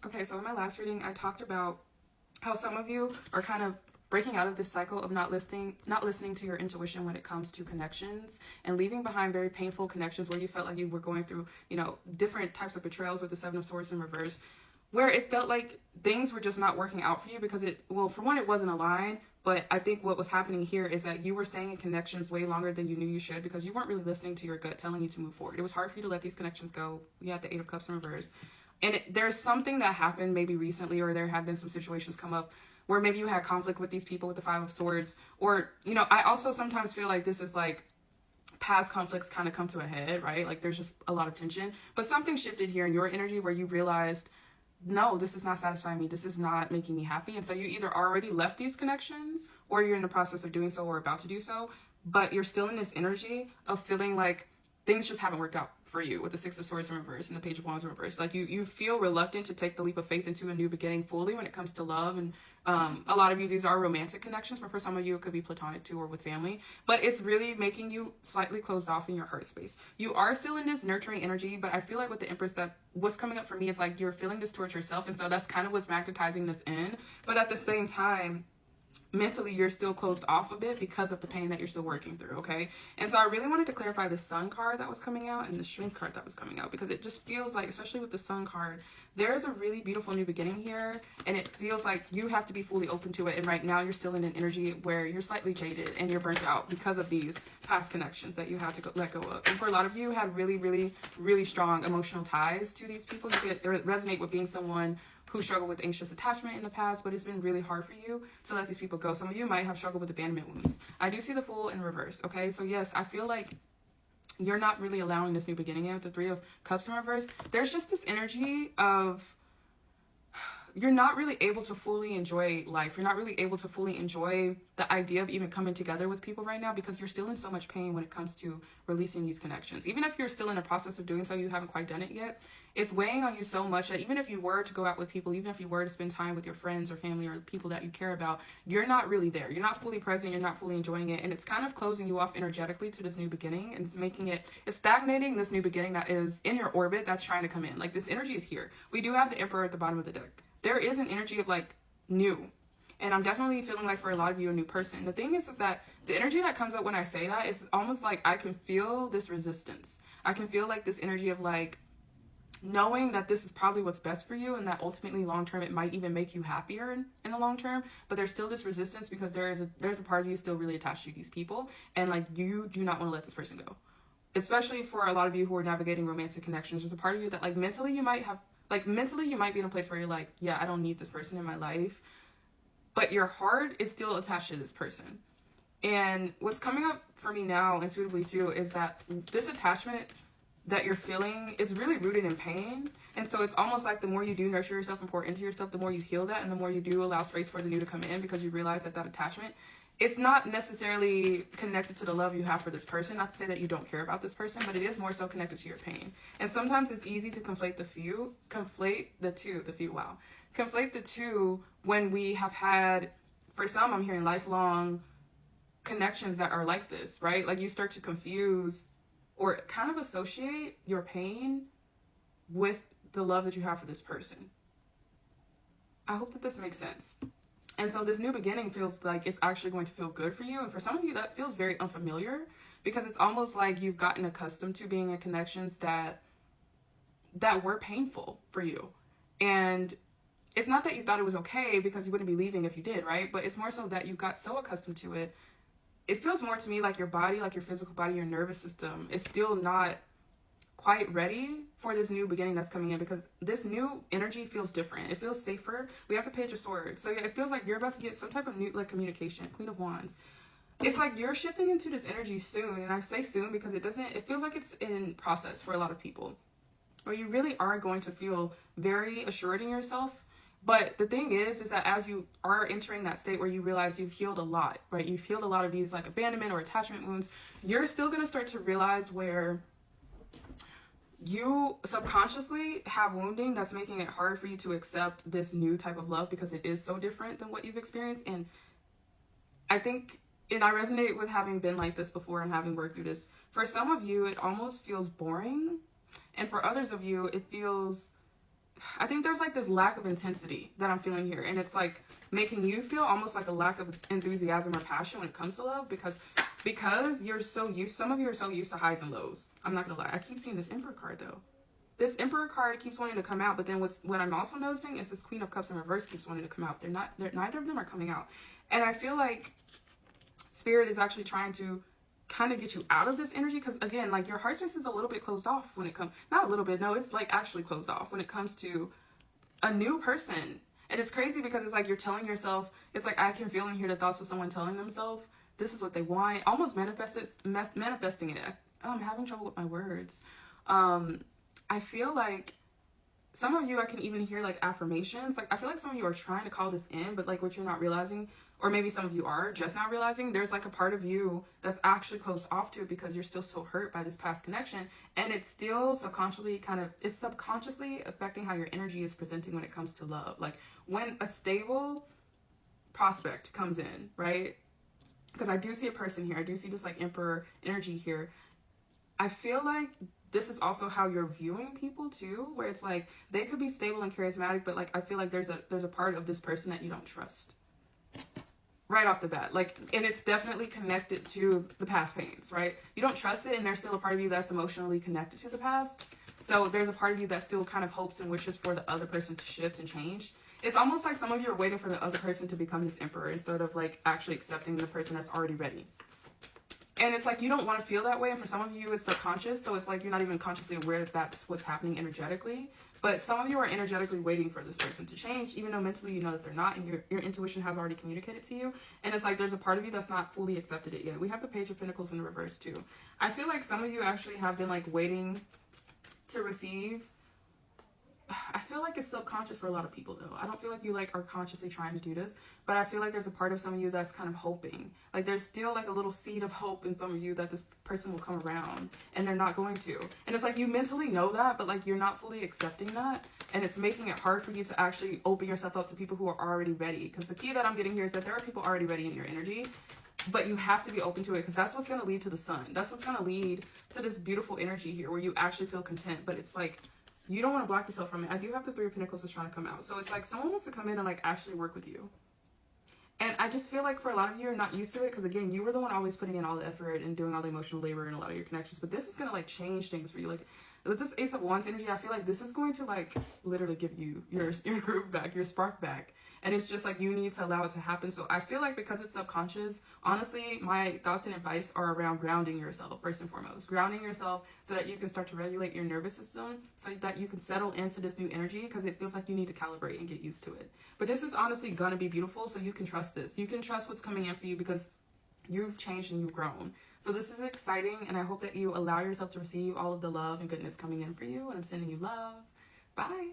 Okay, so in my last reading, I talked about how some of you are kind of breaking out of this cycle of not listening to your intuition when it comes to connections, and leaving behind very painful connections where you felt like you were going through, different types of betrayals with the Seven of Swords in reverse, where it felt like things were just not working out for you because for one, it wasn't aligned. But I think what was happening here is that you were staying in connections way longer than you knew you should because you weren't really listening to your gut telling you to move forward. It was hard for you to let these connections go. You had the Eight of Cups in reverse. And there's something that happened maybe recently, or there have been some situations come up where maybe you had conflict with these people with the Five of Swords. Or, I also sometimes feel like this is like past conflicts kind of come to a head, right? Like there's just a lot of tension. But something shifted here in your energy where you realized, no, this is not satisfying me. This is not making me happy. And so you either already left these connections or you're in the process of doing so or about to do so, but you're still in this energy of feeling like things just haven't worked out for you with the Six of Swords in reverse and the Page of Wands in reverse. Like you feel reluctant to take the leap of faith into a new beginning fully when it comes to love. And a lot of you, these are romantic connections, but for some of you, it could be platonic too, or with family. But it's really making you slightly closed off in your heart space. You are still in this nurturing energy, but I feel like with the Empress, that what's coming up for me is like you're feeling this towards yourself. And so that's kind of what's magnetizing this in. But at the same time, mentally you're still closed off a bit because of the pain that you're still working through, okay? And so I really wanted to clarify the Sun card that was coming out and the Strength card that was coming out, because it just feels like, especially with the Sun card, there's a really beautiful new beginning here, and it feels like you have to be fully open to it. And right now you're still in an energy where you're slightly jaded and you're burnt out because of these past connections that you had to let go of. And for a lot of you, had really, really, really strong emotional ties to these people. You could resonate with being someone who struggled with anxious attachment in the past, but it's been really hard for you to let these people go. Some of you might have struggled with abandonment wounds. I do see the Fool in reverse, okay? So yes, I feel like you're not really allowing this new beginning with the Three of Cups in reverse. There's just this energy of you're not really able to fully enjoy life. You're not really able to fully enjoy the idea of even coming together with people right now because you're still in so much pain when it comes to releasing these connections. Even if you're still in the process of doing so, you haven't quite done it yet. It's weighing on you so much that even if you were to go out with people, even if you were to spend time with your friends or family or people that you care about, you're not really there. You're not fully present. You're not fully enjoying it. And it's kind of closing you off energetically to this new beginning. And it's stagnating this new beginning that is in your orbit that's trying to come in. Like this energy is here. We do have the Emperor at the bottom of the deck. There is an energy of like new. And I'm definitely feeling like for a lot of you, a new person. The thing is that the energy that comes up when I say that is almost like I can feel this resistance. I can feel like this energy of like, knowing that this is probably what's best for you and that ultimately long term it might even make you happier in the long term, but there's still this resistance because there's a part of you still really attached to these people, and like you do not want to let this person go. Especially for a lot of you who are navigating romantic connections, there's a part of you that like mentally you might be in a place where you're like, yeah, I don't need this person in my life, but your heart is still attached to this person. And what's coming up for me now intuitively too is that this attachment that you're feeling is really rooted in pain. And so it's almost like the more you do nurture yourself and pour into yourself, the more you heal that, and the more you do allow space for the new to come in, because you realize that that attachment, it's not necessarily connected to the love you have for this person. Not to say that you don't care about this person, but it is more so connected to your pain. And sometimes it's easy to conflate the two when we have had, for some, I'm hearing lifelong connections that are like this, right? Like you start to confuse or kind of associate your pain with the love that you have for this person. I hope that this makes sense. And so this new beginning feels like it's actually going to feel good for you. And for some of you, that feels very unfamiliar because it's almost like you've gotten accustomed to being in connections that were painful for you. And it's not that you thought it was okay because you wouldn't be leaving if you did, right? But it's more so that you got so accustomed to it. It feels more to me like your body, like your physical body, your nervous system is still not quite ready for this new beginning that's coming in, because this new energy feels different. It feels safer. We have the Page of Swords. So yeah, it feels like you're about to get some type of new like communication. Queen of Wands. It's like you're shifting into this energy soon. And I say soon because it feels like it's in process for a lot of people, where you really are going to feel very assured in yourself. But the thing is that as you are entering that state where you realize you've healed a lot, right? You've healed a lot of these like abandonment or attachment wounds. You're still going to start to realize where you subconsciously have wounding that's making it hard for you to accept this new type of love because it is so different than what you've experienced. And I think, and I resonate with having been like this before and having worked through this. For some of you, it almost feels boring. And for others of you, it feels I think there's like this lack of intensity that I'm feeling here, and it's like making you feel almost like a lack of enthusiasm or passion when it comes to love, because you're so used, some of you are so used to highs and lows. I'm not gonna lie, I keep seeing this Emperor card though. This Emperor card keeps wanting to come out, but then what I'm also noticing is this Queen of Cups in reverse keeps wanting to come out. Neither of them are coming out, and I feel like Spirit is actually trying to kind of get you out of this energy, because again, like, your heart space is a little bit closed off when it comes, not a little bit, no, it's like actually closed off when it comes to a new person. And it's crazy because it's like you're telling yourself, it's like I can feel and hear the thoughts of someone telling themselves this is what they want, almost manifesting it. I'm having trouble with my words. I feel like some of you, I can even hear like affirmations. Like, I feel like some of you are trying to call this in, but like what you're not realizing, or maybe some of you are just not realizing, there's like a part of you that's actually closed off to it because you're still so hurt by this past connection. And it's still subconsciously subconsciously affecting how your energy is presenting when it comes to love. Like, when a stable prospect comes in, right? Because I do see a person here. I do see this like Emperor energy here. I feel like this is also how you're viewing people too, where it's like they could be stable and charismatic, but like I feel like there's a part of this person that you don't trust right off the bat. Like, and it's definitely connected to the past pains, right? You don't trust it, and there's still a part of you that's emotionally connected to the past. So there's a part of you that still kind of hopes and wishes for the other person to shift and change. It's almost like some of you are waiting for the other person to become this Emperor instead of like actually accepting the person that's already ready. And it's like you don't want to feel that way, and for some of you it's subconscious, so it's like you're not even consciously aware that that's what's happening energetically. But some of you are energetically waiting for this person to change, even though mentally you know that they're not, and your intuition has already communicated to you. And it's like there's a part of you that's not fully accepted it yet. We have the Page of Pentacles in the reverse too. I feel like some of you actually have been like waiting to receive. I feel like it's subconscious for a lot of people though. I don't feel like you like are consciously trying to do this, but I feel like there's a part of some of you that's kind of hoping. Like, there's still like a little seed of hope in some of you that this person will come around, and they're not going to. And it's like you mentally know that, but like you're not fully accepting that, and it's making it hard for you to actually open yourself up to people who are already ready. Because the key that I'm getting here is that there are people already ready in your energy, but you have to be open to it, because that's what's going to lead to the sun. That's what's going to lead to this beautiful energy here where you actually feel content. But it's like you don't want to block yourself from it. I do have the Three of Pentacles that's trying to come out. So it's like someone wants to come in and like actually work with you. And I just feel like for a lot of you, you're not used to it, because again, you were the one always putting in all the effort and doing all the emotional labor in a lot of your connections. But this is going to like change things for you. Like, with this Ace of Wands energy, I feel like this is going to like literally give you your groove back, your spark back. And it's just like you need to allow it to happen. So I feel like because it's subconscious, honestly, my thoughts and advice are around grounding yourself first and foremost. Grounding yourself so that you can start to regulate your nervous system, so that you can settle into this new energy, because it feels like you need to calibrate and get used to it. But this is honestly going to be beautiful, so you can trust this. You can trust what's coming in for you, because you've changed and you've grown. So this is exciting, and I hope that you allow yourself to receive all of the love and goodness coming in for you. And I'm sending you love. Bye.